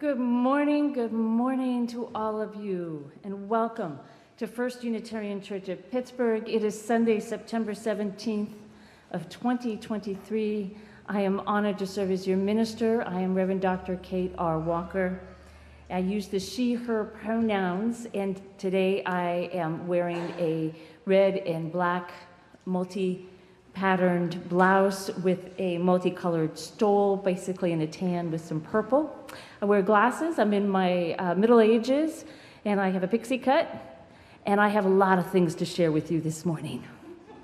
Good morning to all of you, and welcome to First Unitarian Church of Pittsburgh. It is Sunday, September 17th of 2023. I am honored to serve as your minister. I am Reverend Dr. Kate R. Walker. I use the she, her pronouns, and today I am wearing a red and black multi-patterned blouse with a multicolored stole, basically in a tan with some purple. I wear glasses. I'm in my middle ages, and I have a pixie cut, and I have a lot of things to share with you this morning.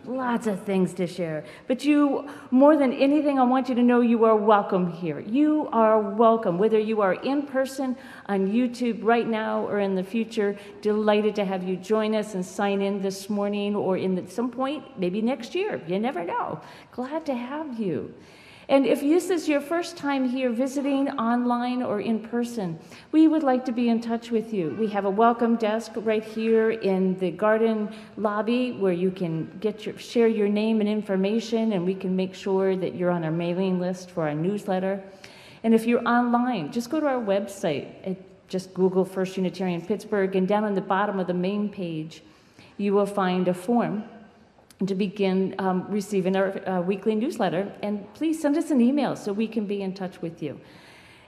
Lots of things to share. But you, more than anything, I want you to know you are welcome here. You are welcome, whether you are in person on YouTube right now or in the future. Delighted to have you join us and sign in this morning or at some point, maybe next year. You never know. Glad to have you. And if this is your first time here visiting online or in person, we would like to be in touch with you. We have a welcome desk right here in the garden lobby where you can share your name and information, and we can make sure that you're on our mailing list for our newsletter. And if you're online, just go to our website. Just Google First Unitarian Pittsburgh, and down on the bottom of the main page, you will find a form to begin receiving our weekly newsletter. And please send us an email so we can be in touch with you.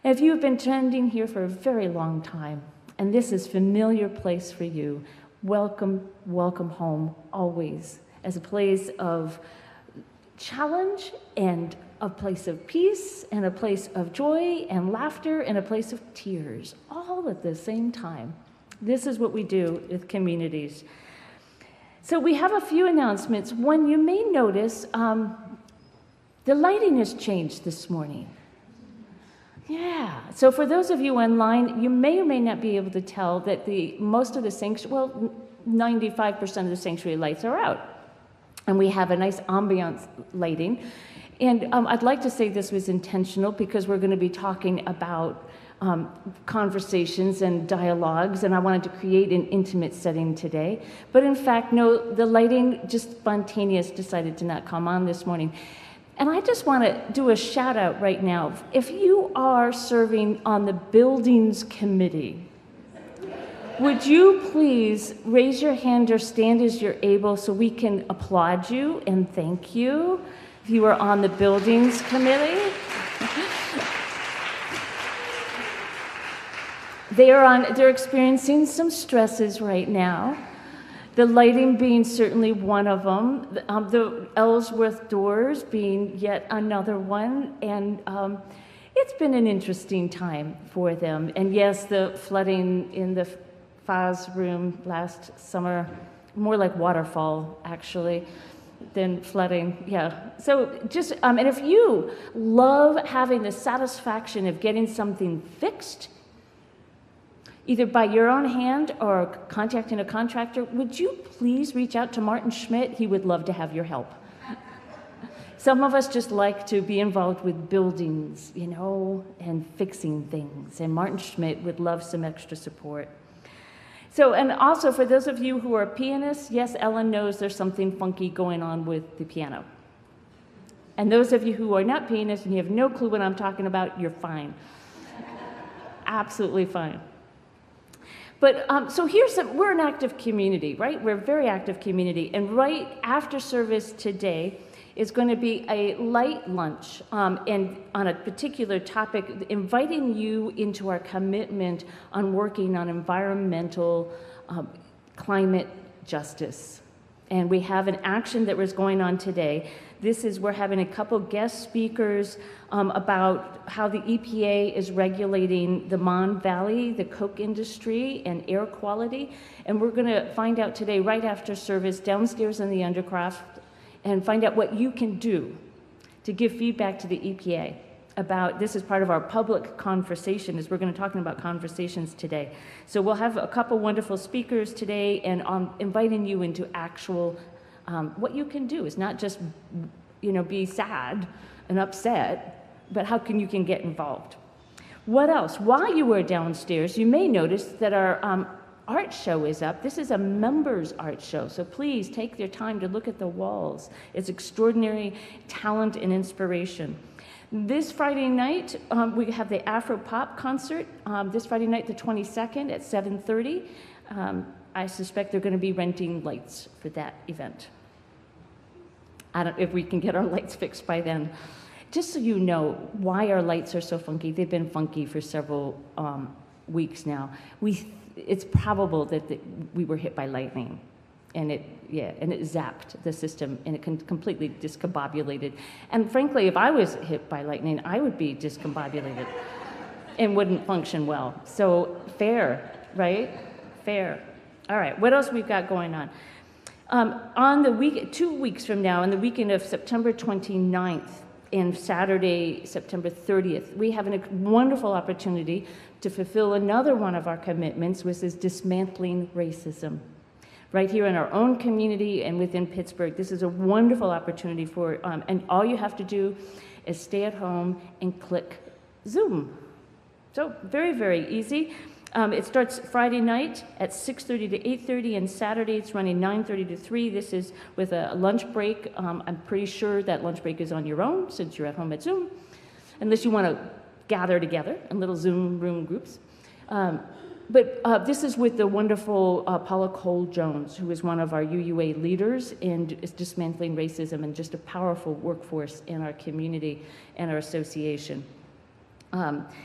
And if you have been attending here for a very long time, and this is a familiar place for you, welcome, welcome home always, as a place of challenge and a place of peace and a place of joy and laughter and a place of tears, all at the same time. This is what we do with communities. So we have a few announcements. One, you may notice the lighting has changed this morning. Yeah. So for those of you online, you may or may not be able to tell that most of the sanctuary, well, 95% of the sanctuary lights are out. And we have a nice ambiance lighting. And I'd like to say this was intentional because we're going to be talking about conversations and dialogues, and I wanted to create an intimate setting today. But in fact, no, the lighting just spontaneous decided to not come on this morning. And I just want to do a shout out right now. If you are serving on the buildings committee, would you please raise your hand or stand as you're able so we can applaud you and thank you if you are on the buildings committee? They're experiencing some stresses right now. The lighting being certainly one of them. The Ellsworth doors being yet another one. And it's been an interesting time for them. And yes, the flooding in the FAS room last summer, more like waterfall, actually, than flooding, yeah. So just, and if you love having the satisfaction of getting something fixed, either by your own hand or contacting a contractor, would you please reach out to Martin Schmidt? He would love to have your help. Some of us just like to be involved with buildings, and fixing things. And Martin Schmidt would love some extra support. So, and also for those of you who are pianists, yes, Ellen knows there's something funky going on with the piano. And those of you who are not pianists and you have no clue what I'm talking about, you're fine. Absolutely fine. But so we're an active community, right? We're a very active community. And right after service today is going to be a light lunch and on a particular topic, inviting you into our commitment on working on environmental climate justice. And we have an action that was going on today. We're having a couple guest speakers about how the EPA is regulating the Mon Valley, the coke industry, and air quality. And we're going to find out today, right after service, downstairs in the undercroft, and find out what you can do to give feedback to the EPA about, this is part of our public conversation, as we're going to talk about conversations today. So we'll have a couple wonderful speakers today, and inviting you into actual, what you can do is not just, be sad and upset, but how you can get involved. What else? While you were downstairs, you may notice that our art show is up. This is a members art show, so please take your time to look at the walls. It's extraordinary talent and inspiration. This Friday night, we have the Afro Pop concert. This Friday night, the 22nd at 7:30. I suspect they're going to be renting lights for that event. I don't know if we can get our lights fixed by then. Just so you know why our lights are so funky. They've been funky for several weeks now. It's probable that we were hit by lightning. And it zapped the system, and it completely discombobulated. And frankly, if I was hit by lightning, I would be discombobulated and wouldn't function well. So fair, right? Fair. All right, what else we've got going on? On the week, 2 weeks from now, on the weekend of September 29th and Saturday, September 30th, we have a wonderful opportunity to fulfill another one of our commitments, which is dismantling racism. Right here in our own community and within Pittsburgh. This is a wonderful opportunity for, and all you have to do is stay at home and click Zoom. So very, very easy. It starts Friday night at 6:30 to 8:30, and Saturday it's running 9:30 to 3. This is with a lunch break. I'm pretty sure that lunch break is on your own since you're at home at Zoom, unless you want to gather together in little Zoom room groups. But this is with the wonderful Paula Cole-Jones, who is one of our UUA leaders in dismantling racism and just a powerful workforce in our community and our association.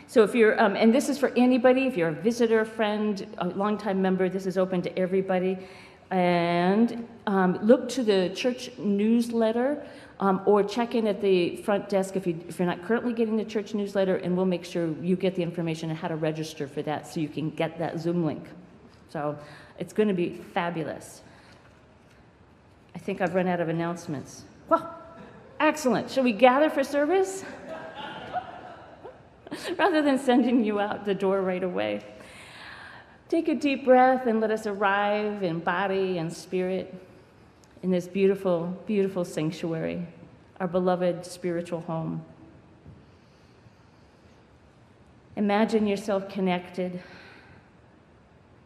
So if you're, and this is for anybody, if you're a visitor, friend, a longtime member, this is open to everybody. And look to the church newsletter or check in at the front desk if you're not currently getting the church newsletter, and we'll make sure you get the information on how to register for that so you can get that Zoom link. So it's going to be fabulous. I think I've run out of announcements. Well, excellent. Shall we gather for service? Rather than sending you out the door right away. Take a deep breath and let us arrive in body and spirit in this beautiful, beautiful sanctuary, our beloved spiritual home. Imagine yourself connected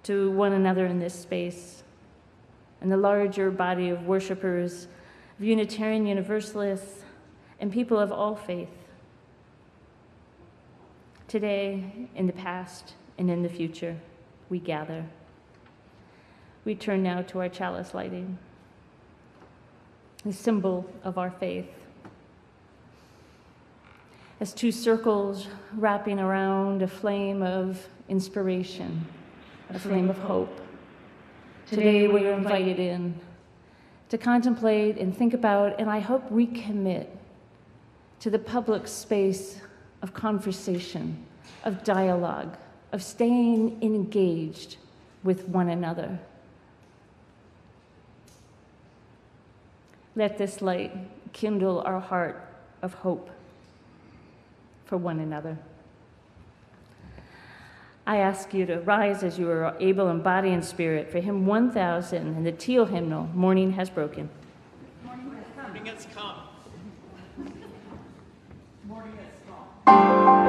to one another in this space, and the larger body of worshipers, of Unitarian Universalists, and people of all faith. Today, in the past, and in the future, we gather. We turn now to our chalice lighting, the symbol of our faith. As two circles wrapping around a flame of inspiration, a flame of hope. Today we are invited in to contemplate and think about, and I hope recommit to the public space of conversation, of dialogue, of staying engaged with one another. Let this light kindle our heart of hope for one another. I ask you to rise as you are able in body and spirit for hymn 1000 and the Teal hymnal, Morning Has Broken. Morning has come. Morning has come.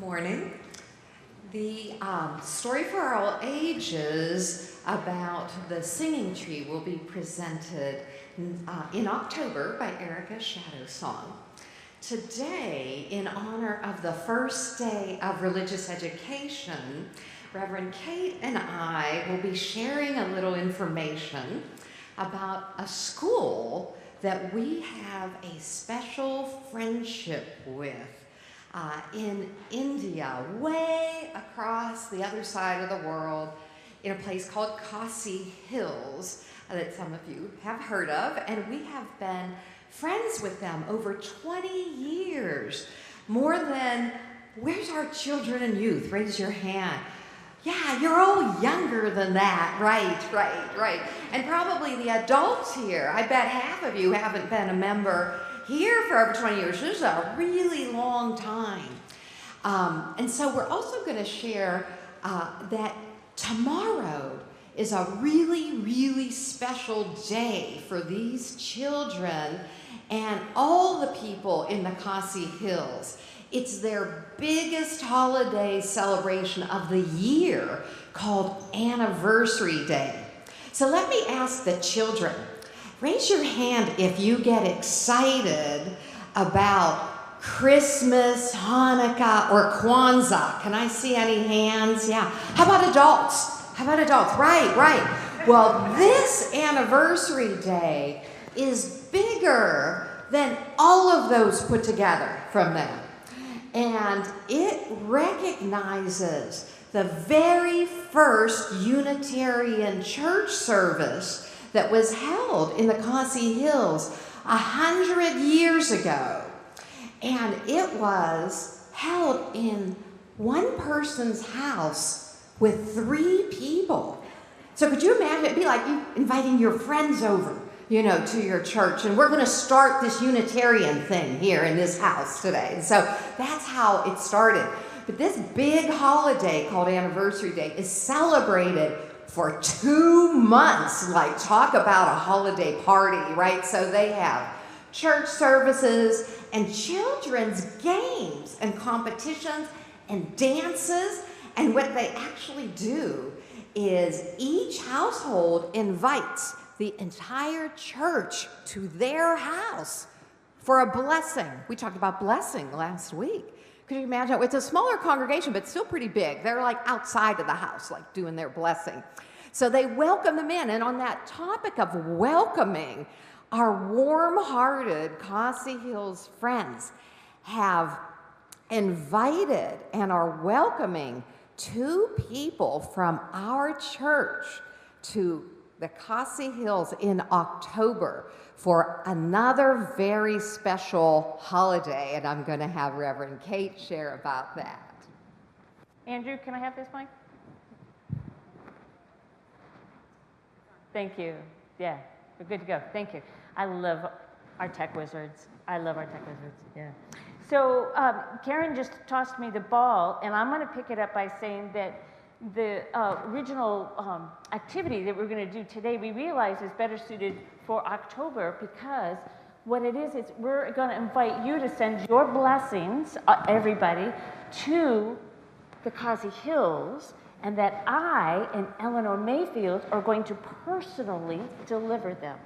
Morning. The story for all ages about the singing tree will be presented in October by Erica Shadowsong. Today, in honor of the first day of religious education, Reverend Kate and I will be sharing a little information about a school that we have a special friendship with in India, way across the other side of the world, in a place called Khasi Hills that some of you have heard of, and we have been friends with them over 20 years. More than, where's our children and youth? Raise your hand. Yeah, you're all younger than that. Right. And probably the adults here, I bet half of you haven't been a member here for over 20 years. This is a really long time. And so we're also going to share that tomorrow is a really, really special day for these children and all the people in the Khasi Hills. It's their biggest holiday celebration of the year called Anniversary Day. So let me ask the children, raise your hand if you get excited about Christmas, Hanukkah, or Kwanzaa. Can I see any hands? Yeah. How about adults? Right. Well, this Anniversary Day is bigger than all of those put together from them. And it recognizes the very first Unitarian church service that was held in the Khasi Hills 100 years ago. And it was held in one person's house with 3 people. So could you imagine? It'd be like you inviting your friends over, to your church. And we're going to start this Unitarian thing here in this house today. And so that's how it started. But this big holiday called Anniversary Day is celebrated for 2 months. Like, talk about a holiday party, right? So they have church services and children's games and competitions and dances. And what they actually do is each household invites the entire church to their house for a blessing. We talked about blessing last week. Could you imagine? It's a smaller congregation, but still pretty big. They're like outside of the house, like doing their blessing. So they welcome them in. And on that topic of welcoming, our warm-hearted Khasi Hills friends have invited and are welcoming 2 people from our church to the Khasi Hills in October for another very special holiday, and I'm going to have Reverend Kate share about that. Andrew, can I have this mic? Thank you. Yeah, we're good to go. Thank you. I love our tech wizards. Yeah. So Karen just tossed me the ball, and I'm going to pick it up by saying that the original activity that we're going to do today, we realize is better suited for October, because what it is we're going to invite you to send your blessings, everybody, to the Khasi Hills, and that I and Eleanor Mayfield are going to personally deliver them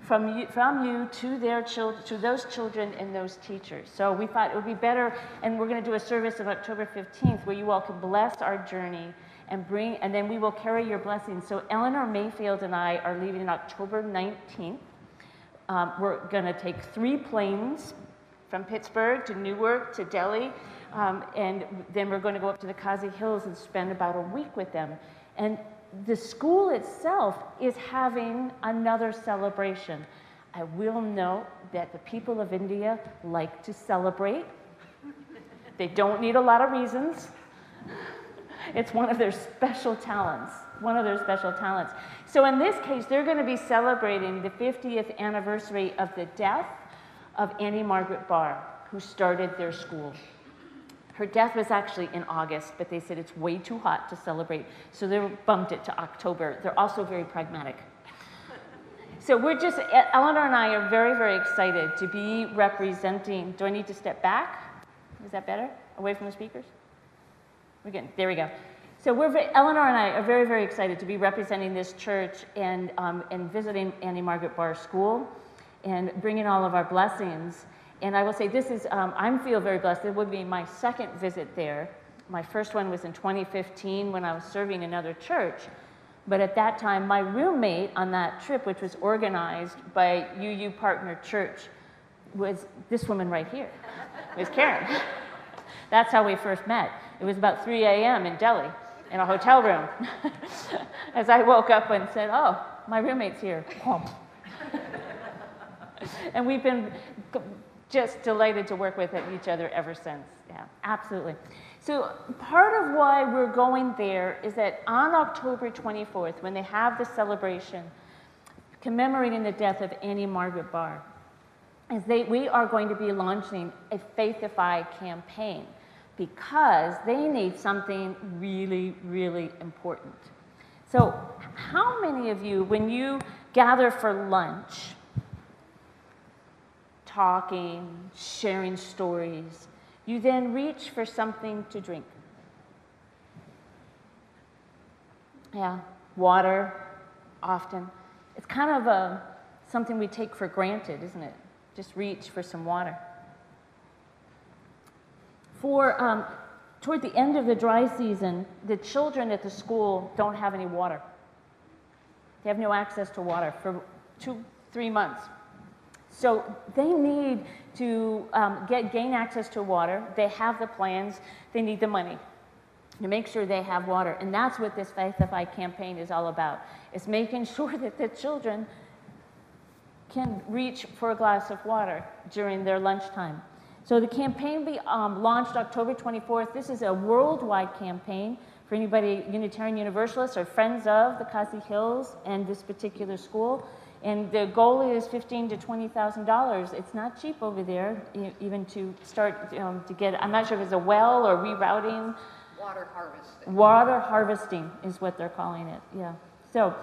from you to their children, to those children and those teachers. So we thought it would be better, and we're going to do a service on October 15th where you all can bless our journey and then we will carry your blessings. So Eleanor Mayfield and I are leaving on October 19th. We're going to take 3 planes from Pittsburgh to Newark to Delhi, and then we're going to go up to the Khasi Hills and spend about a week with them. And the school itself is having another celebration. I will note that the people of India like to celebrate. They don't need a lot of reasons. It's one of their special talents. So in this case, they're going to be celebrating the 50th anniversary of the death of Annie Margaret Barr, who started their school. Her death was actually in August, but they said it's way too hot to celebrate, so they bumped it to October. They're also very pragmatic. So Eleanor and I are very, very excited to be representing. Do I need to step back? Is that better? Away from the speakers? We're good. There we go. So Eleanor and I are very, very excited to be representing this church and visiting Annie Margaret Barr School and bringing all of our blessings. And I will say this is, I feel very blessed. It would be my second visit there. My first one was in 2015 when I was serving another church. But at that time, my roommate on that trip, which was organized by UU Partner Church, was this woman right here. It was Karen. That's how we first met. It was about 3 a.m. in Delhi in a hotel room. As I woke up and said, oh, my roommate's here. And we've been just delighted to work with each other ever since. Yeah, absolutely. So part of why we're going there is that on October 24th, when they have the celebration commemorating the death of Annie Margaret Barr, we are going to be launching a Faithify campaign because they need something really, really important. So how many of you, when you gather for lunch, talking, sharing stories, you then reach for something to drink? Yeah, water, often. It's kind of something we take for granted, isn't it? Just reach for some water. Toward the end of the dry season, the children at the school don't have any water. They have no access to water for 2-3 months. So they need to gain access to water. They have the plans. They need the money to make sure they have water. And that's what this Faithify campaign is all about. It's making sure that the children can reach for a glass of water during their lunchtime. So the campaign will be launched October 24th. This is a worldwide campaign for anybody, Unitarian Universalists or friends of the Khasi Hills and this particular school. And the goal is $15,000 to $20,000. It's not cheap over there, even to start to get, I'm not sure if it's a well or rerouting. Water harvesting. Water harvesting is what they're calling it, yeah. So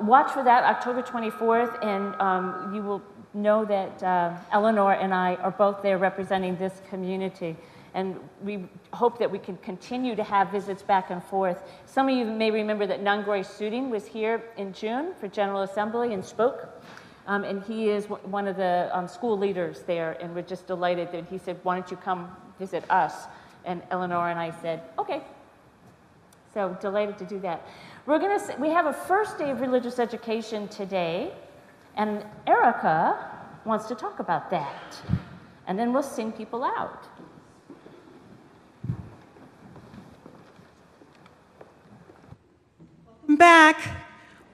watch for that, October 24th, and you will know that Eleanor and I are both there representing this community. And we hope that we can continue to have visits back and forth. Some of you may remember that Nangroy Suding was here in June for General Assembly and spoke. And he is one of the school leaders there, and we're just delighted that he said, why don't you come visit us? And Eleanor and I said, okay. So delighted to do that. We have a first day of religious education today, and Erica wants to talk about that. And then we'll sing people out.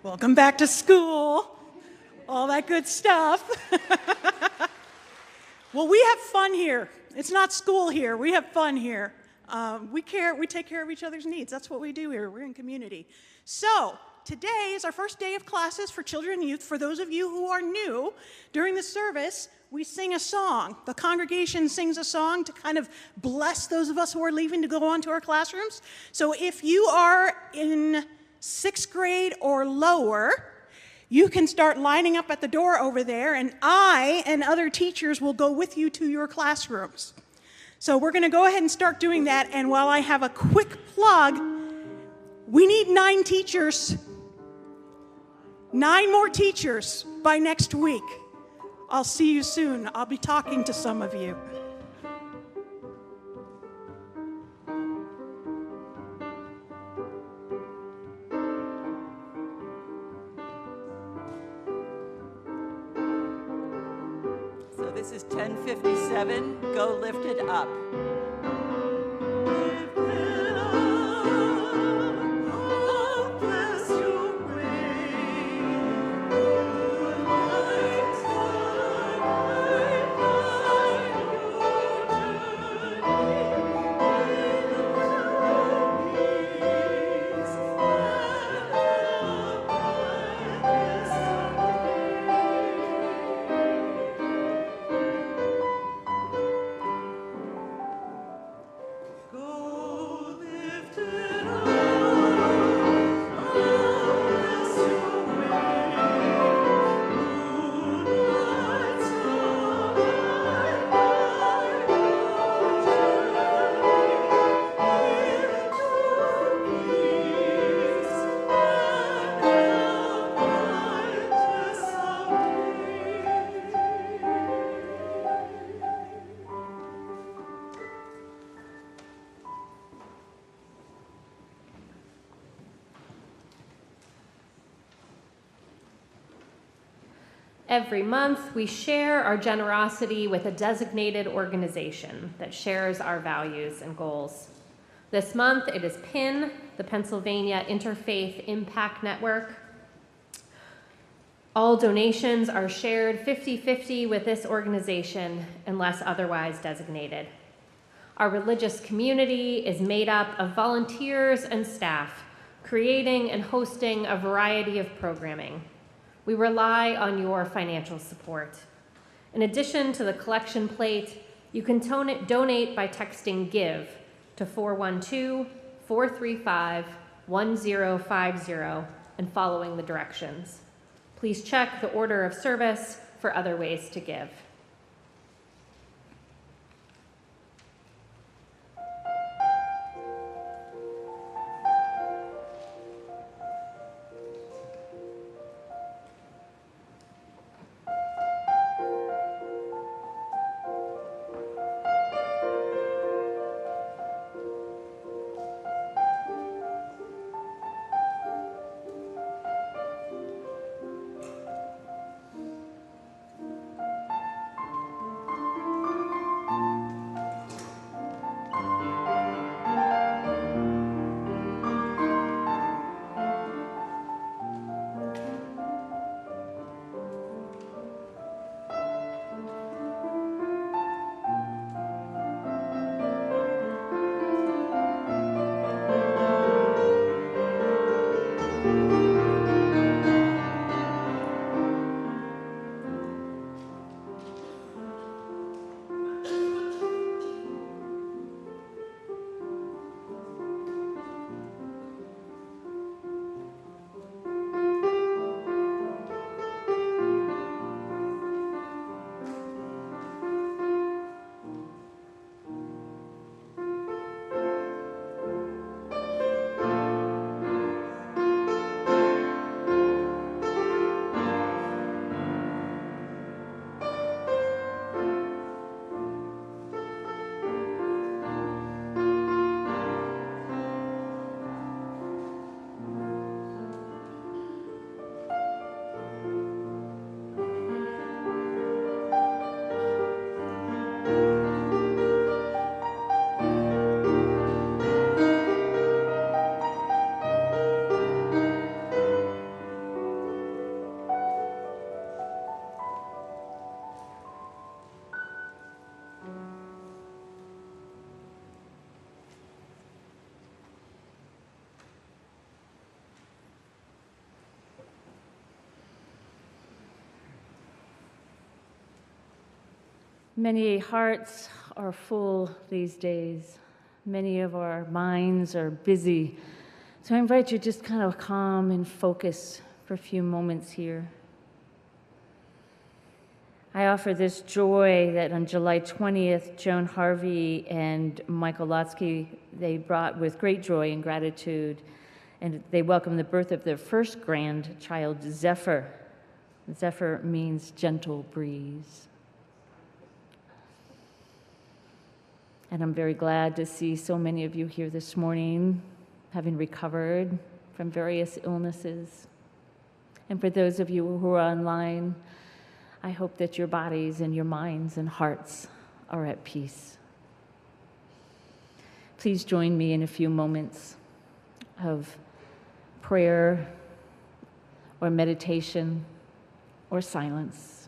Welcome back to school. All that good stuff. Well, we have fun here. It's not school here. We have fun here. We take care of each other's needs. That's what we do here. We're in community. So today is our first day of classes for children and youth. For those of you who are new, during the service, we sing a song. The congregation sings a song to kind of bless those of us who are leaving to go on to our classrooms. So if you are in 6th grade or lower, you can start lining up at the door over there, and I and other teachers will go with you to your classrooms. So we're going to go ahead and start doing that, and while I have a quick plug, we need 9 teachers, 9 more teachers by next week. I'll see you soon. I'll be talking to some of you. This is 1057, Go Lift It Up. Every month, we share our generosity with a designated organization that shares our values and goals. This month, it is PIN, the Pennsylvania Interfaith Impact Network. All donations are shared 50-50 with this organization unless otherwise designated. Our religious community is made up of volunteers and staff, creating and hosting a variety of programming. We rely on your financial support. In addition to the collection plate, you can donate by texting GIVE to 412-435-1050 and following the directions. Please check the order of service for other ways to give. Many hearts are full these days. Many of our minds are busy. So I invite you to just kind of calm and focus for a few moments here. I offer this joy that on July 20th, Joan Harvey and Michael Lotsky, they brought with great joy and gratitude, and they welcomed the birth of their first grandchild, Zephyr. Zephyr means gentle breeze. And I'm very glad to see so many of you here this morning, having recovered from various illnesses. And for those of you who are online, I hope that your bodies and your minds and hearts are at peace. Please join me in a few moments of prayer or meditation or silence.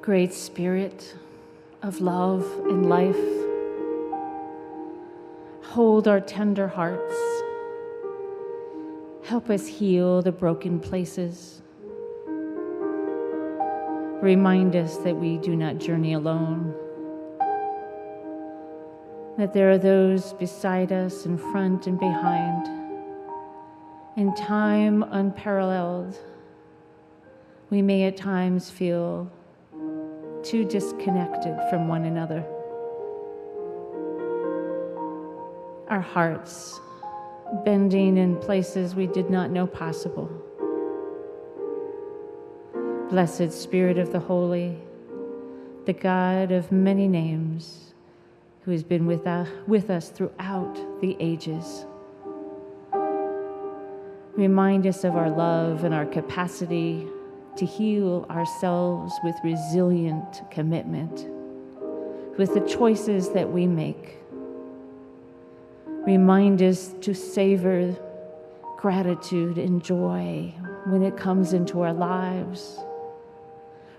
Great Spirit of love and life, hold our tender hearts. Help us heal the broken places. Remind us that we do not journey alone, that there are those beside us, in front and behind. In time unparalleled, we may at times feel too disconnected from one another. Our hearts bending in places we did not know possible. Blessed Spirit of the Holy, the God of many names, who has been with us throughout the ages. Remind us of our love and our capacity to heal ourselves with resilient commitment, with the choices that we make. Remind us to savor gratitude and joy when it comes into our lives.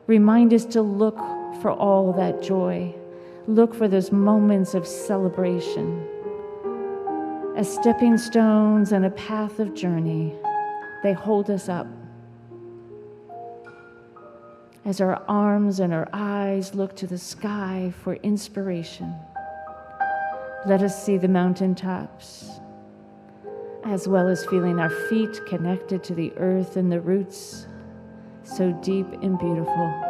Remind us to look for all that joy. Look for those moments of celebration. As stepping stones on a path of journey, they hold us up. As our arms and our eyes look to the sky for inspiration, let us see the mountaintops, as well as feeling our feet connected to the earth and the roots, so deep and beautiful.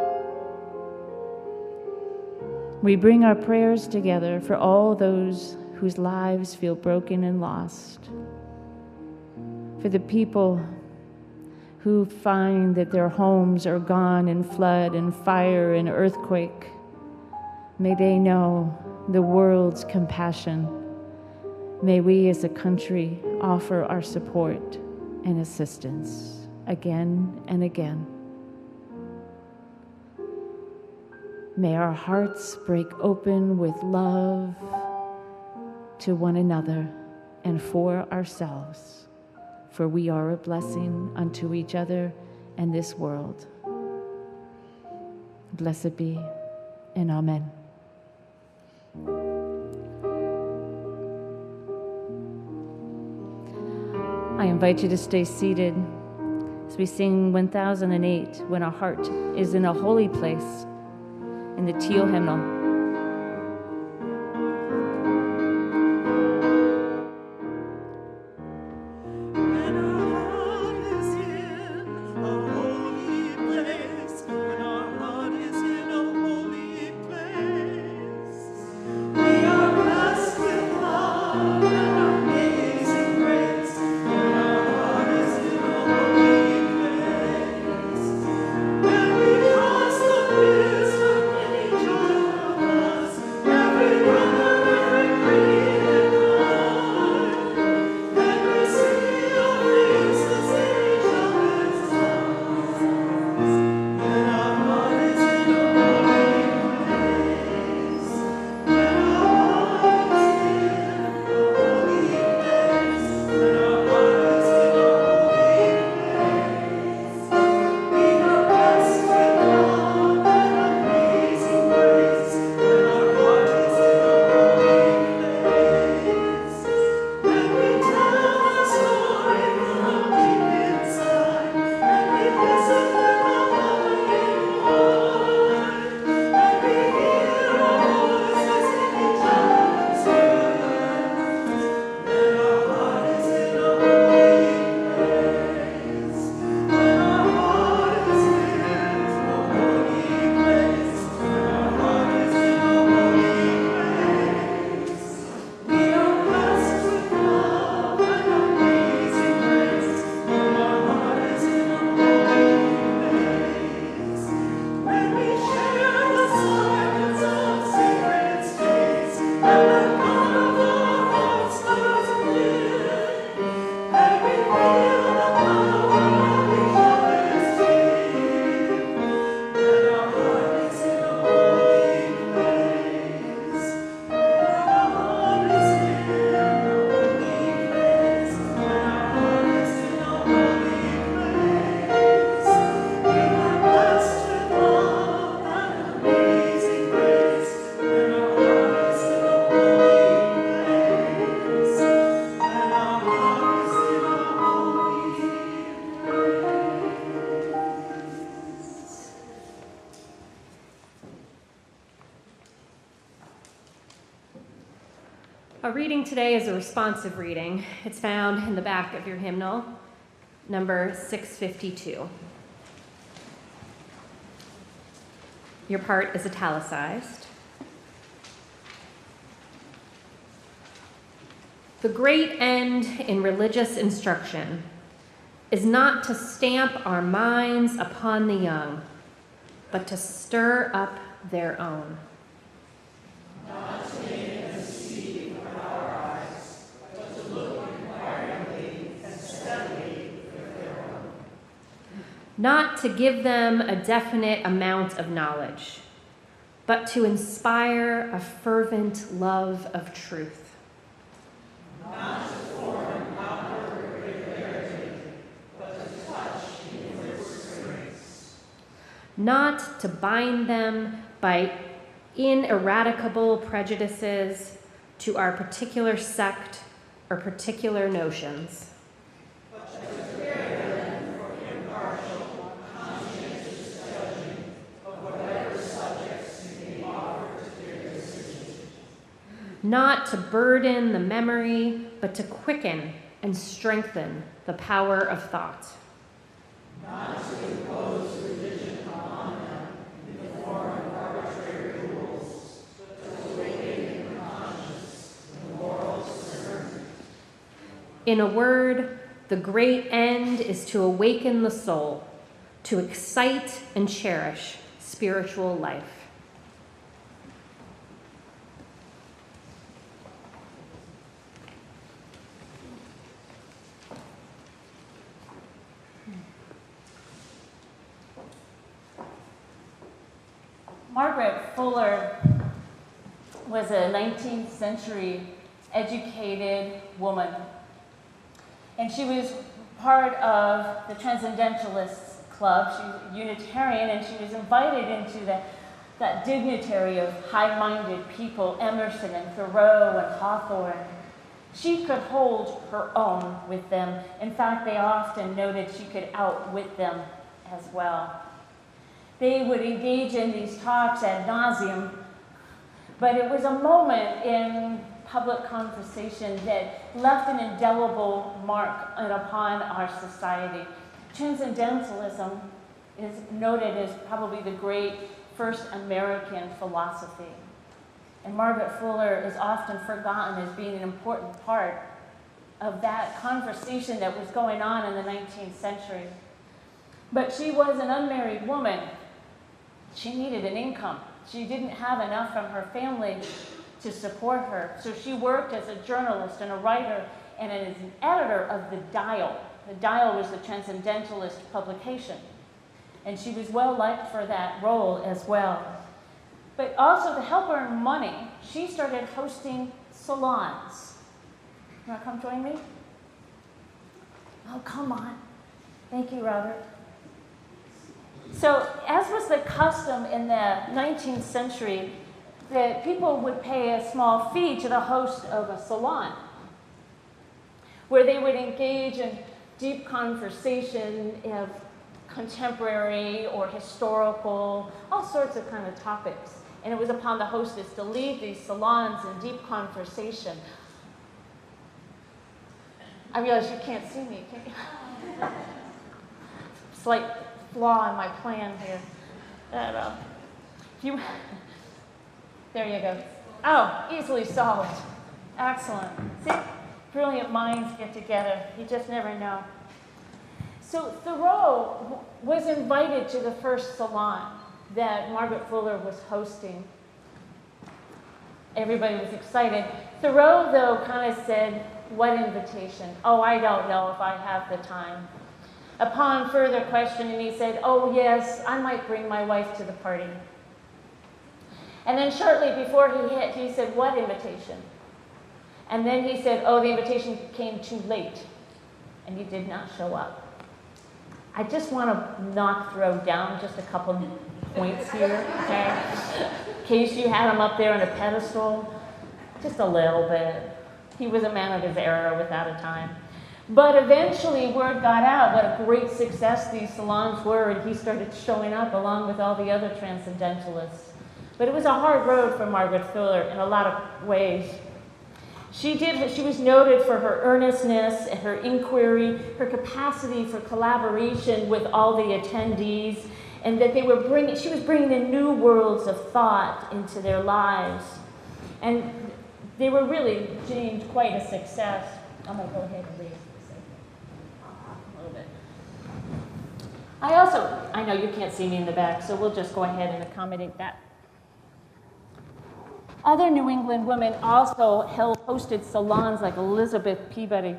We bring our prayers together for all those whose lives feel broken and lost, for the people who find that their homes are gone in flood and fire and earthquake. May they know the world's compassion. May we as a country offer our support and assistance again and again. May our hearts break open with love to one another and for ourselves, for we are a blessing unto each other and this world. Blessed be, and amen. I invite you to stay seated as we sing 1008, When Our Heart is in a Holy Place, in the teal hymnal. reading today is a responsive reading. It's found in the back of your hymnal, number 652. Your part is italicized. The great end in religious instruction is not to stamp our minds upon the young, but to stir up their own. Not to make them see with our eyes, but to look inquiringly and steadily with their own. Not to give them a definite amount of knowledge, but to inspire a fervent love of truth. Not to form outward regularity, but to touch inward strengths. Not to bind them by ineradicable prejudices to our particular sect or particular notions. But to prepare them for impartial, conscientious judging of whatever subjects may be offered to their decision. Not to burden the memory, but to quicken and strengthen the power of thought. Not to impose religion upon them in the form of arbitrary rules, but to awaken in conscience the moral discernment. In a word, the great end is to awaken the soul, to excite and cherish spiritual life. Margaret Fuller was a 19th century educated woman. And she was part of the Transcendentalists Club. She was a Unitarian, and she was invited into that dignitary of high-minded people, Emerson and Thoreau and Hawthorne. She could hold her own with them. In fact, they often noted she could outwit them as well. They would engage in these talks ad nauseum, but it was a moment in public conversation that left an indelible mark upon our society. Transcendentalism is noted as probably the great first American philosophy. And Margaret Fuller is often forgotten as being an important part of that conversation that was going on in the 19th century. But she was an unmarried woman. She needed an income. She didn't have enough from her family to support her. So she worked as a journalist and a writer and as an editor of The Dial. The Dial was the Transcendentalist publication. And she was well liked for that role as well. But also to help earn money, she started hosting salons. You want to come join me? Oh, come on. Thank you, Robert. So, as was the custom in the 19th century, that people would pay a small fee to the host of a salon, where they would engage in deep conversation of contemporary or historical, all sorts of kind of topics. And it was upon the hostess to lead these salons in deep conversation. I realize you can't see me, can you? Slight flaw in my plan here. There you go. Oh, easily solved. Excellent. See, brilliant minds get together. You just never know. So Thoreau was invited to the first salon that Margaret Fuller was hosting. Everybody was excited. Thoreau, though, kind of said, "What invitation? Oh, I don't know if I have the time." Upon further questioning, he said, "Oh, yes, I might bring my wife to the party." And then shortly before he hit, he said, "What invitation?" And then he said, "Oh, the invitation came too late, and you did not show up." I just want to throw down just a couple points here, okay? In case you had him up there on a pedestal, just a little bit. He was a man of his era without a time. But eventually word got out what a great success these salons were, and he started showing up along with all the other transcendentalists. But it was a hard road for Margaret Fuller in a lot of ways. She was noted for her earnestness and her inquiry, her capacity for collaboration with all the attendees, and that she was bringing in new worlds of thought into their lives. And they were really deemed quite a success. I'm going to go ahead and raise this a little bit. I know you can't see me in the back, so we'll just go ahead and accommodate that. Other New England women also hosted salons like Elizabeth Peabody.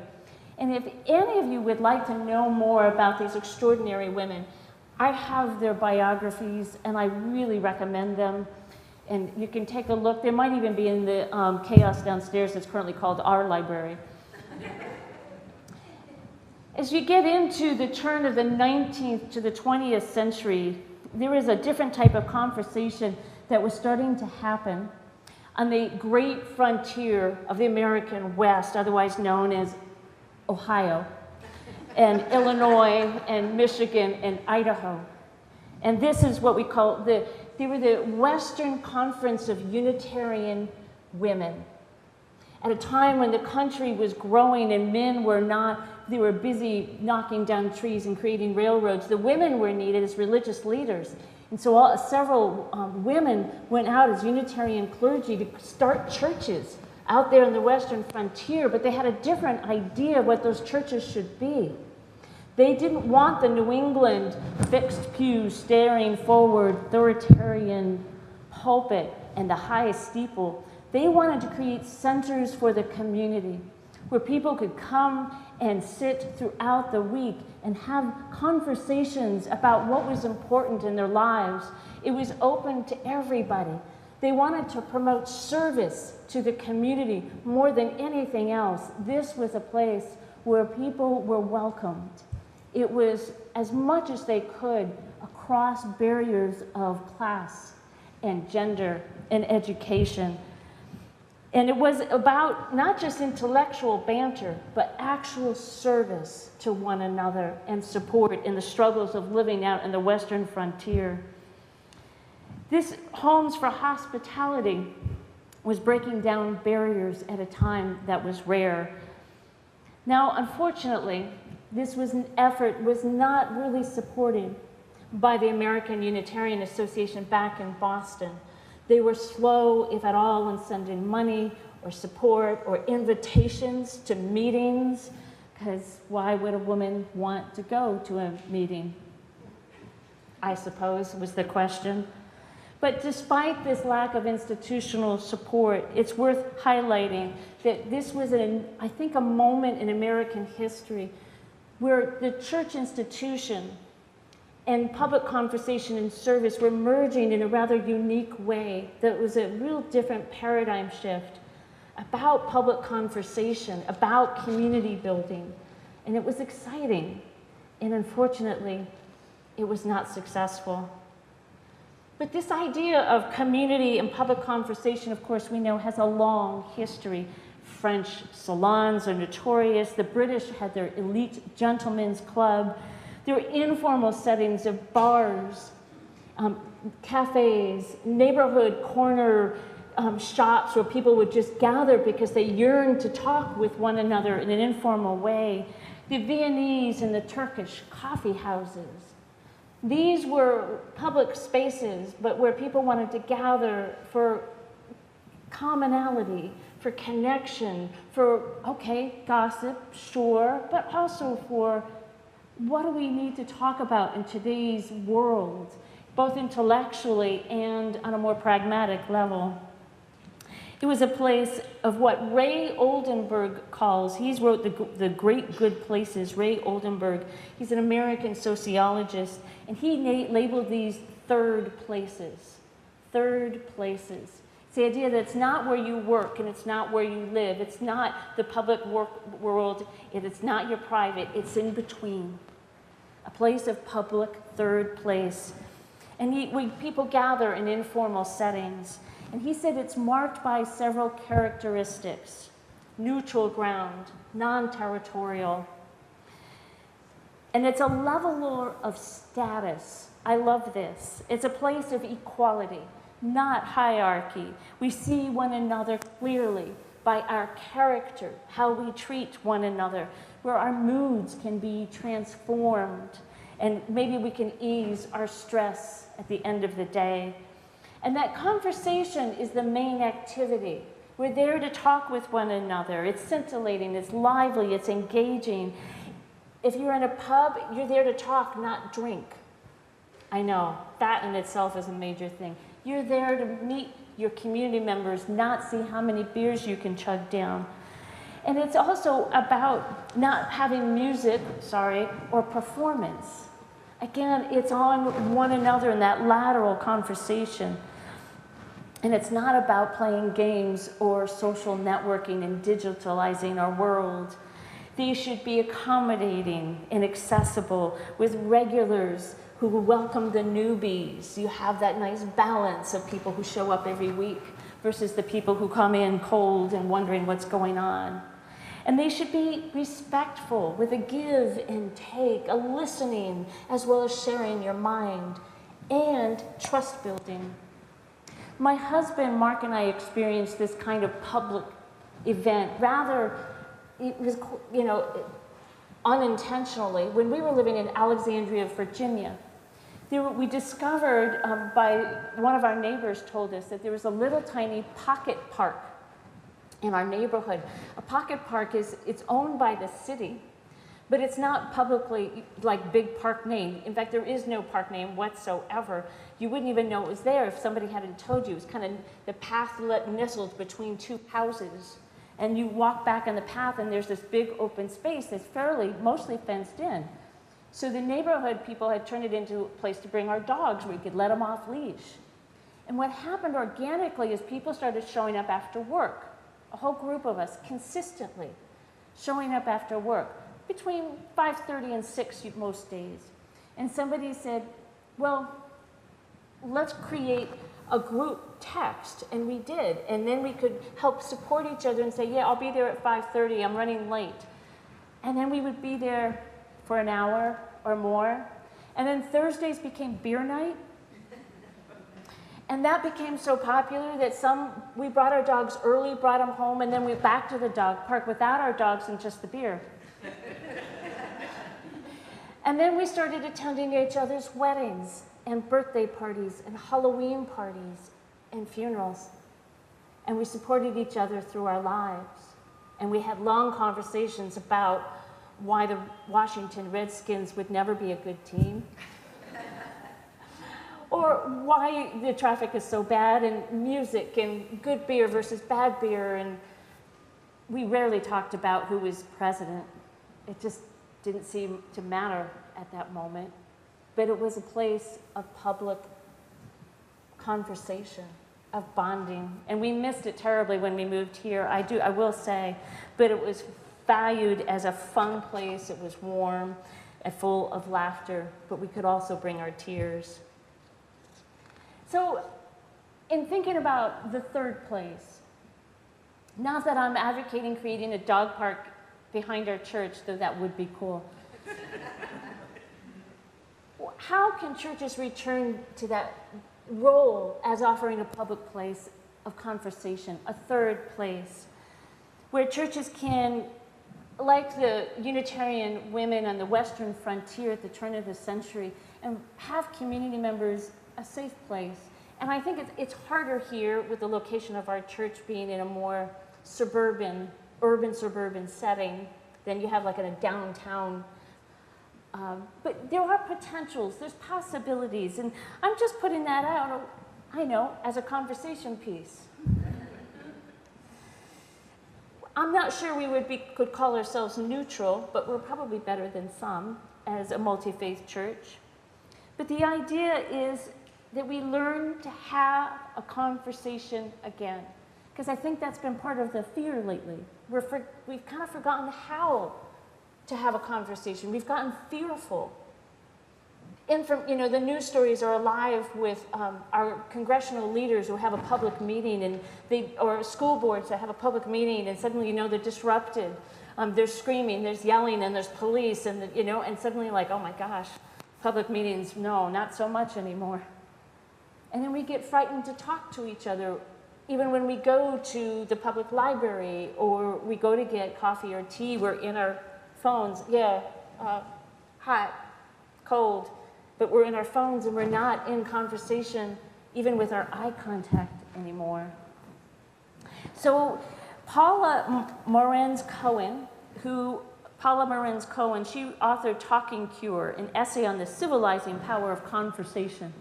And if any of you would like to know more about these extraordinary women, I have their biographies and I really recommend them. And you can take a look. They might even be in the chaos downstairs that's currently called our library. As you get into the turn of the 19th to the 20th century, there is a different type of conversation that was starting to happen on the great frontier of the American West, otherwise known as Ohio, and Illinois, and Michigan, and Idaho. And this is what we call they were the Western Conference of Unitarian Women. At a time when the country was growing and men were not, they were busy knocking down trees and creating railroads, the women were needed as religious leaders. And so several women went out as Unitarian clergy to start churches out there in the Western frontier, but they had a different idea of what those churches should be. They didn't want the New England fixed pew, staring forward, authoritarian pulpit and the high steeple. They wanted to create centers for the community where people could come and sit throughout the week and have conversations about what was important in their lives. It was open to everybody. They wanted to promote service to the community more than anything else. This was a place where people were welcomed. It was as much as they could across barriers of class and gender and education. And it was about not just intellectual banter, but actual service to one another and support in the struggles of living out in the Western frontier. This Homes for Hospitality was breaking down barriers at a time that was rare. Now, unfortunately, this was an effort was not really supported by the American Unitarian Association back in Boston. They were slow, if at all, in sending money or support or invitations to meetings, because why would a woman want to go to a meeting? I suppose was the question. But despite this lack of institutional support, it's worth highlighting that this was, I think, a moment in American history where the church institution and public conversation and service were merging in a rather unique way. That was a real different paradigm shift about public conversation, about community building. And it was exciting. And unfortunately, it was not successful. But this idea of community and public conversation, of course, we know has a long history. French salons are notorious. The British had their elite gentlemen's club. There were informal settings of bars, cafes, neighborhood corner shops where people would just gather because they yearned to talk with one another in an informal way. The Viennese and the Turkish coffee houses. These were public spaces, but where people wanted to gather for commonality, for connection, for, okay, gossip, sure, but also for what do we need to talk about in today's world, both intellectually and on a more pragmatic level. It was a place of what Ray Oldenburg calls, he's wrote the Great Good Places, Ray Oldenburg. He's an American sociologist, and he labeled these third places. Third places. It's the idea that it's not where you work and it's not where you live. It's not the public world, it's not your private, it's in between. A place of public third place. And people gather in informal settings. And he said it's marked by several characteristics: neutral ground, non-territorial. And it's a leveler of status. I love this. It's a place of equality, not hierarchy. We see one another clearly. by our character, how we treat one another, where our moods can be transformed, and maybe we can ease our stress at the end of the day. And that conversation is the main activity. We're there to talk with one another. It's scintillating, it's lively, it's engaging. If you're in a pub, you're there to talk, not drink. I know, that in itself is a major thing. You're there to meet your community members, not see how many beers you can chug down. And it's also about not having music, or performance. Again, it's on one another in that lateral conversation. And it's not about playing games or social networking and digitalizing our world. These should be accommodating and accessible with regulars who welcome the newbies. You have that nice balance of people who show up every week versus the people who come in cold and wondering what's going on. And they should be respectful with a give and take, a listening, as well as sharing your mind, and trust building. My husband, Mark, and I experienced this kind of public event. Rather, it was, unintentionally. When we were living in Alexandria, Virginia, we discovered, one of our neighbors told us that there was a little tiny pocket park in our neighborhood. A pocket park it's owned by the city, but it's not publicly like big park name. In fact, there is no park name whatsoever. You wouldn't even know it was there if somebody hadn't told you. It was kind of the path nestled between two houses. And you walk back on the path and there's this big open space that's mostly fenced in. So the neighborhood people had turned it into a place to bring our dogs where we could let them off leash. And what happened organically is people started showing up after work. A whole group of us consistently showing up after work between 5:30 and 6 most days. And somebody said, well, let's create a group text, and we did. And then we could help support each other and say, yeah, I'll be there at 5:30, I'm running late. And then we would be there for an hour or more. And then Thursdays became beer night. And that became so popular that we brought our dogs early, brought them home, and then we back to the dog park without our dogs and just the beer. And then we started attending each other's weddings and birthday parties and Halloween parties and funerals. And we supported each other through our lives. And we had long conversations about why the Washington Redskins would never be a good team. Or why the traffic is so bad, and music, and good beer versus bad beer. And we rarely talked about who was president. It just didn't seem to matter at that moment. But it was a place of public conversation, of bonding. And we missed it terribly when we moved here, I will say. But it was valued as a fun place. It was warm and full of laughter, but we could also bring our tears. So, in thinking about the third place, not that I'm advocating creating a dog park behind our church, though that would be cool. How can churches return to that role as offering a public place of conversation, a third place, where churches can, like the Unitarian women on the Western frontier at the turn of the century, and have community members a safe place. And I think it's harder here with the location of our church being in a more urban suburban setting than you have like in a downtown. But there are potentials, there's possibilities, and I'm just putting that out, I know, as a conversation piece. I'm not sure we could call ourselves neutral, but we're probably better than some as a multi-faith church. But the idea is that we learn to have a conversation again. Because I think that's been part of the fear lately. We've kind of forgotten how to have a conversation. We've gotten fearful. The news stories are alive with our congressional leaders who have a public meeting, or school boards that have a public meeting, and suddenly they're disrupted. There's screaming, there's yelling, and there's police, and and suddenly oh my gosh, public meetings, no, not so much anymore. And then we get frightened to talk to each other Even when we go to the public library or we go to get coffee or tea, we're in our phones. Yeah, hot, cold, but we're in our phones and we're not in conversation even with our eye contact anymore. So Paula Morenz Cohen, she authored Talking Cure, an essay on the civilizing power of conversation.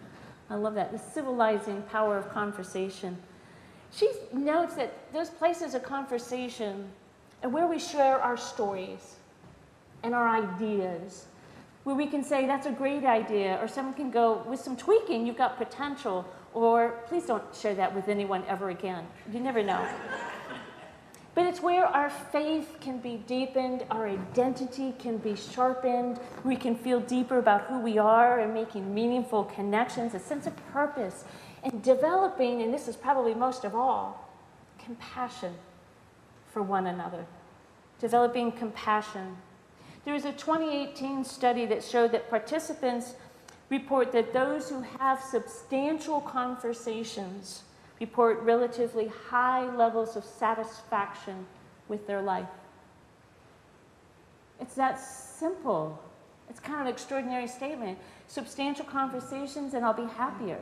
I love that, the civilizing power of conversation. She notes that those places of conversation and where we share our stories and our ideas, where we can say, that's a great idea, or someone can go, with some tweaking, you've got potential, or please don't share that with anyone ever again. You never know. But it's where our faith can be deepened, our identity can be sharpened, we can feel deeper about who we are and making meaningful connections, a sense of purpose, and developing, and this is probably most of all, compassion for one another. Developing compassion. There was a 2018 study that showed that participants report that those who have substantial conversations report relatively high levels of satisfaction with their life. It's that simple. It's kind of an extraordinary statement. Substantial conversations and I'll be happier.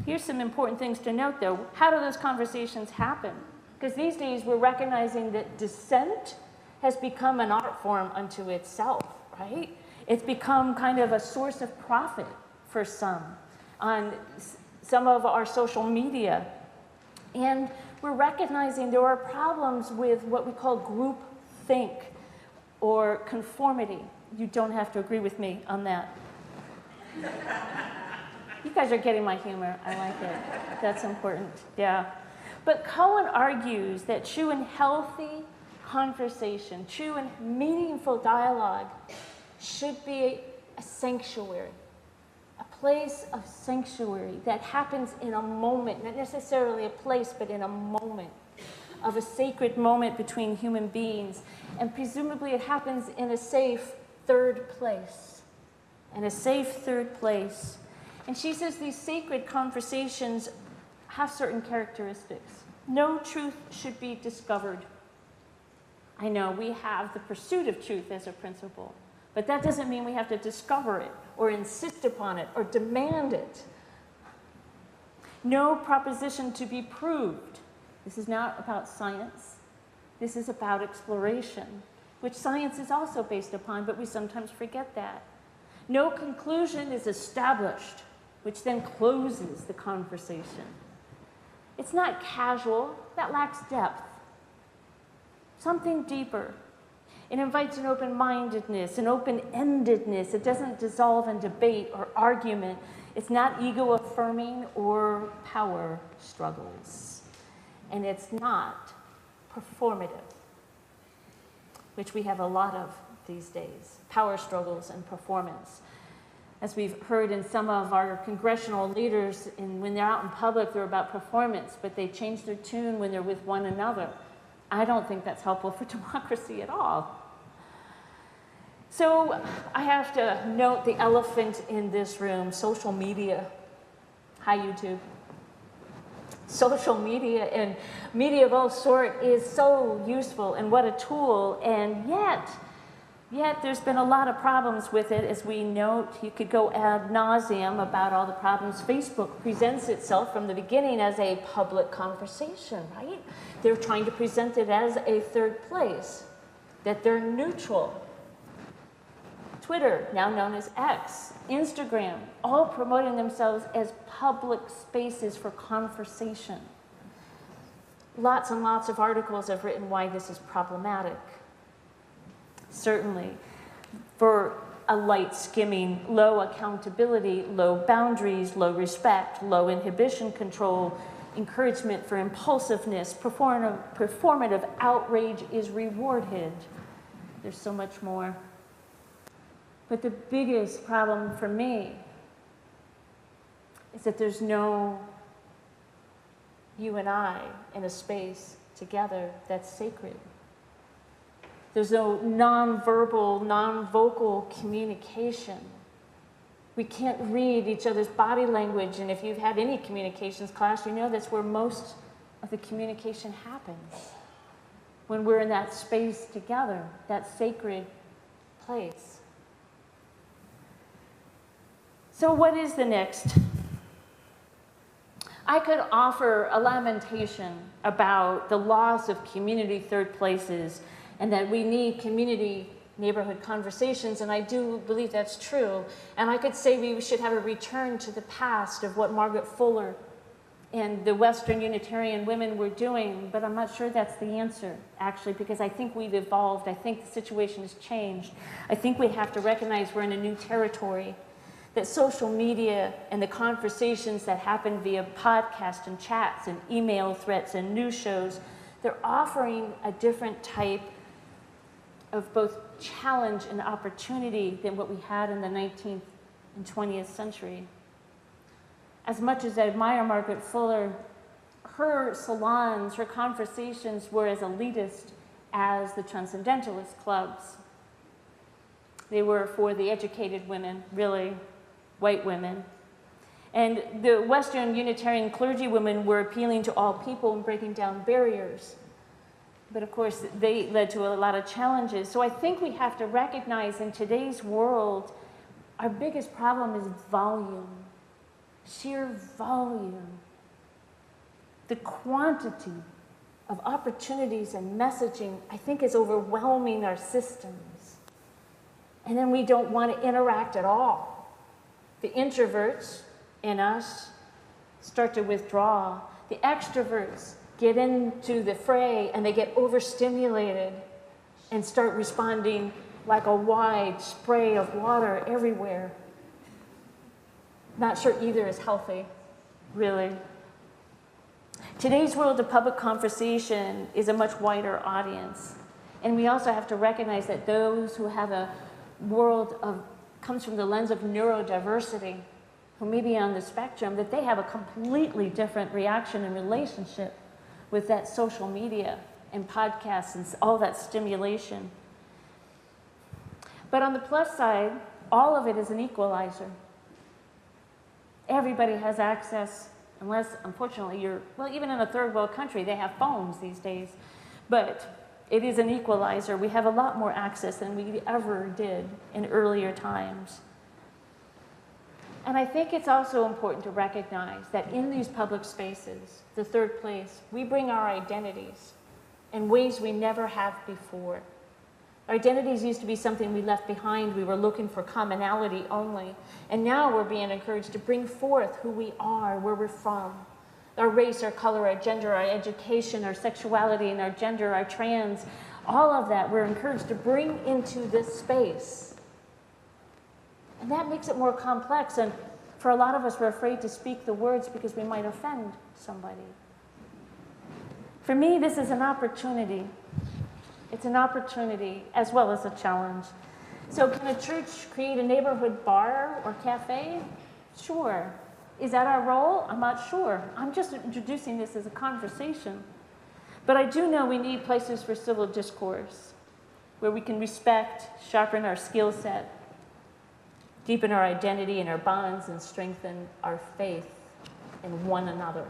Here's some important things to note though. How do those conversations happen? Because these days we're recognizing that dissent has become an art form unto itself, right? It's become kind of a source of profit for some on some of our social media. And we're recognizing there are problems with what we call group think or conformity. You don't have to agree with me on that. You guys are getting my humor. I like it. That's important. Yeah. But Cohen argues that true and healthy conversation, true and meaningful dialogue should be a sanctuary, a place of sanctuary that happens in a moment, not necessarily a place, but in a moment, of a sacred moment between human beings. And presumably it happens in a safe third place, in a safe third place. And she says these sacred conversations have certain characteristics. No truth should be discovered. I know we have the pursuit of truth as a principle, but that doesn't mean we have to discover it or insist upon it or demand it. No proposition to be proved. This is not about science. This is about exploration, which science is also based upon, but we sometimes forget that. No conclusion is established, which then closes the conversation. It's not casual. That lacks depth. Something deeper. It invites an open-mindedness, an open-endedness. It doesn't dissolve in debate or argument. It's not ego-affirming or power struggles. And it's not performative, which we have a lot of these days, power struggles and performance. As we've heard in some of our congressional leaders, when they're out in public, they're about performance, but they change their tune when they're with one another. I don't think that's helpful for democracy at all. So I have to note the elephant in this room, social media. Hi, YouTube. Social media and media of all sort is so useful, and what a tool, and yet there's been a lot of problems with it. As we note, you could go ad nauseum about all the problems. Facebook presents itself from the beginning as a public conversation, right? They're trying to present it as a third place, that they're neutral. Twitter, now known as X, Instagram, all promoting themselves as public spaces for conversation. Lots and lots of articles have written why this is problematic. Certainly, for a light skimming, low accountability, low boundaries, low respect, low inhibition control, encouragement for impulsiveness, performative outrage is rewarded. There's so much more. But the biggest problem for me is that there's no you and I in a space together that's sacred. There's no non-verbal, non-vocal communication We can't read each other's body language, and if you've had any communications class, you know that's where most of the communication happens. When we're in that space together, that sacred place. So what is the next? I could offer a lamentation about the loss of community third places and that we need community neighborhood conversations, and I do believe that's true. And I could say we should have a return to the past of what Margaret Fuller and the Western Unitarian women were doing, but I'm not sure that's the answer, actually, because I think we've evolved. I think the situation has changed. I think we have to recognize we're in a new territory, that social media and the conversations that happen via podcasts and chats and email threats and news shows, they're offering a different type of both challenge and opportunity than what we had in the 19th and 20th century. As much as I admire Margaret Fuller, her salons, her conversations were as elitist as the Transcendentalist clubs. They were for the educated women, really, white women. And the Western Unitarian clergy women were appealing to all people and breaking down barriers. But of course, they led to a lot of challenges. So I think we have to recognize in today's world, our biggest problem is volume, sheer volume. The quantity of opportunities and messaging, I think, is overwhelming our systems. And then we don't want to interact at all. The introverts in us start to withdraw. The extroverts get into the fray and they get overstimulated and start responding like a wide spray of water everywhere. Not sure either is healthy, really. Today's world of public conversation is a much wider audience. And we also have to recognize that those who have a world of comes from the lens of neurodiversity, who may be on the spectrum, that they have a completely different reaction and relationship with that social media and podcasts and all that stimulation. But on the plus side, all of it is an equalizer. Everybody has access, unless, unfortunately, you're, well, even in a third world country, they have phones these days. But it is an equalizer. We have a lot more access than we ever did in earlier times. And I think it's also important to recognize that in these public spaces, the third place, we bring our identities in ways we never have before. Our identities used to be something we left behind. We were looking for commonality only. And now we're being encouraged to bring forth who we are, where we're from. Our race, our color, our gender, our education, our sexuality, and our gender, our trans, all of that we're encouraged to bring into this space. And that makes it more complex. And for a lot of us, we're afraid to speak the words because we might offend somebody. For me, this is an opportunity. It's an opportunity as well as a challenge. So can a church create a neighborhood bar or cafe? Sure. Is that our role? I'm not sure. I'm just introducing this as a conversation. But I do know we need places for civil discourse where we can respect, sharpen our skill set, deepen our identity and our bonds, and strengthen our faith in one another.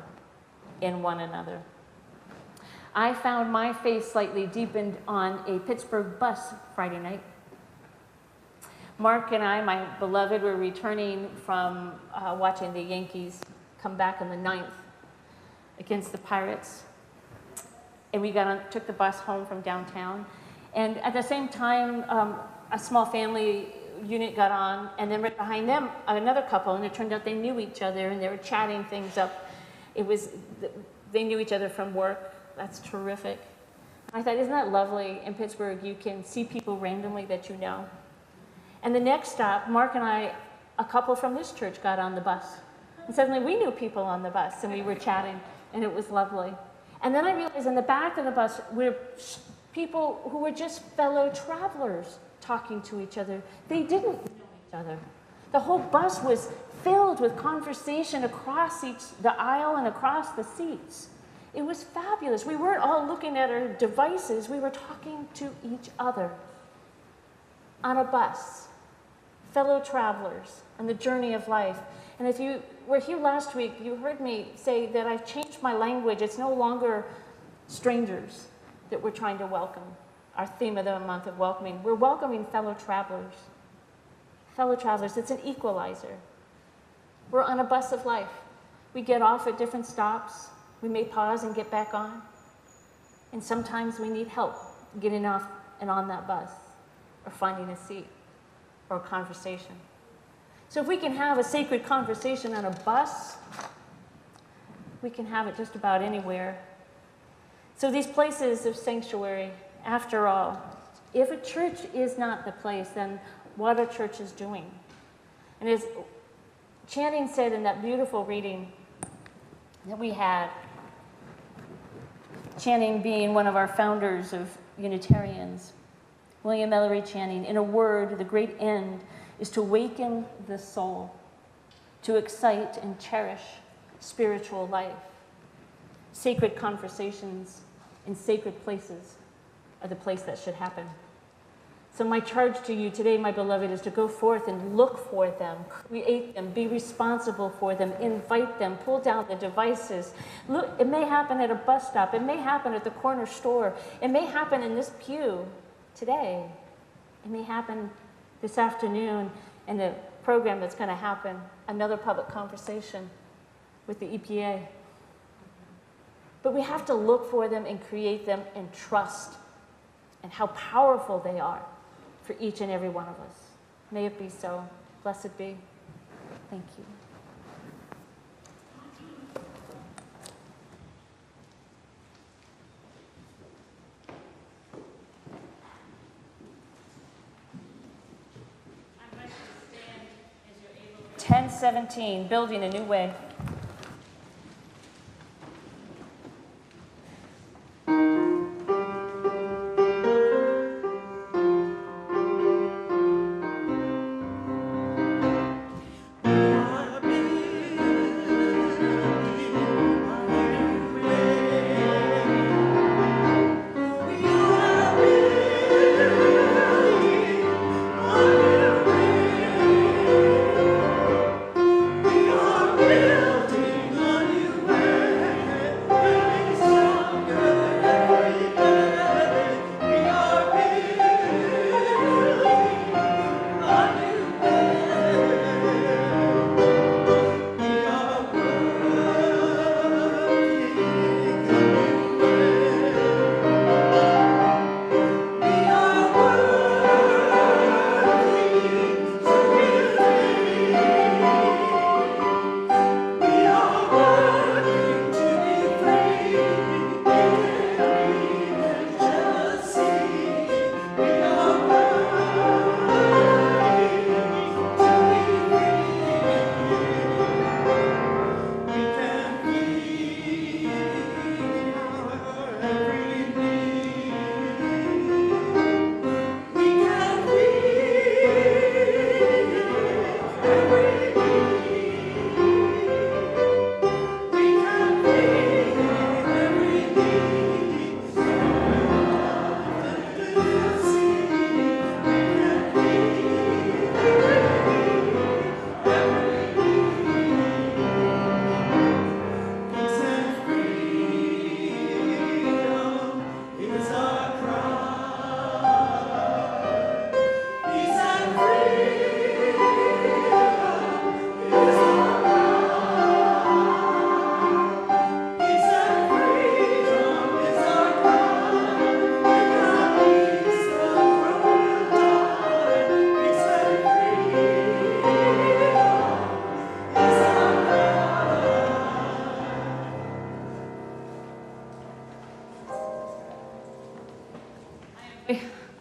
I found my faith slightly deepened on a Pittsburgh bus Friday night. Mark and I, my beloved, were returning from watching the Yankees come back in the 9th against the Pirates. And we took the bus home from downtown. And at the same time, a small family unit got on, and then right behind them, another couple, and it turned out they knew each other, and they were chatting things up. They knew each other from work. That's terrific. I thought, isn't that lovely? In Pittsburgh, you can see people randomly that you know. And the next stop, Mark and I, a couple from this church got on the bus. And suddenly we knew people on the bus, and we were chatting, and it was lovely. And then I realized in the back of the bus were people who were just fellow travelers talking to each other. They didn't know each other. The whole bus was filled with conversation across the aisle and across the seats. It was fabulous. We weren't all looking at our devices. We were talking to each other on a bus fellow travelers on the journey of life. And if you were here last week, you heard me say that I've changed my language. It's no longer strangers that we're trying to welcome. Our theme of the month of welcoming. We're welcoming fellow travelers. Fellow travelers, it's an equalizer. We're on a bus of life. We get off at different stops. We may pause and get back on. And sometimes we need help getting off and on that bus, or finding a seat, or a conversation. So if we can have a sacred conversation on a bus, we can have it just about anywhere. So these places of sanctuary, after all, if a church is not the place, then what a church is doing. And as Channing said in that beautiful reading that we had, Channing being one of our founders of Unitarians, William Ellery Channing, in a word, the great end is to waken the soul, to excite and cherish spiritual life. Sacred conversations in sacred places are the place that should happen. So my charge to you today, my beloved, is to go forth and look for them, create them, be responsible for them, invite them, pull down the devices. Look, it may happen at a bus stop. It may happen at the corner store. It may happen in this pew today. It may happen this afternoon in the program that's going to happen, another public conversation with the EPA. But we have to look for them and create them and trust and how powerful they are for each and every one of us. May it be so. Blessed be. Thank you. I invite you to stand as you're able. 10:17, building a new way.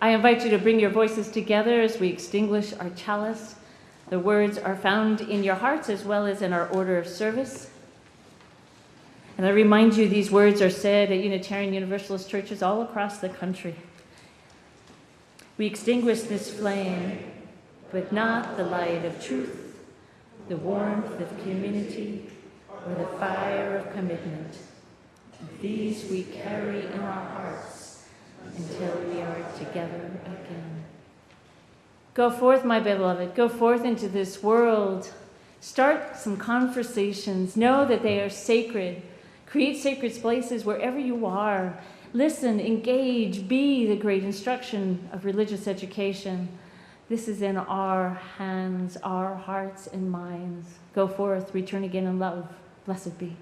I invite you to bring your voices together as we extinguish our chalice. The words are found in your hearts as well as in our order of service. And I remind you, these words are said at Unitarian Universalist churches all across the country. We extinguish this flame, but not the light of truth, the warmth of community, or the fire of commitment. These we carry in our hearts until we are together again. Go forth, my beloved, go forth into this world. Start some conversations. Know that they are sacred. Create sacred places wherever you are. Listen, engage, be the great instruction of religious education. This is in our hands, our hearts and minds. Go forth, return again in love. Blessed be.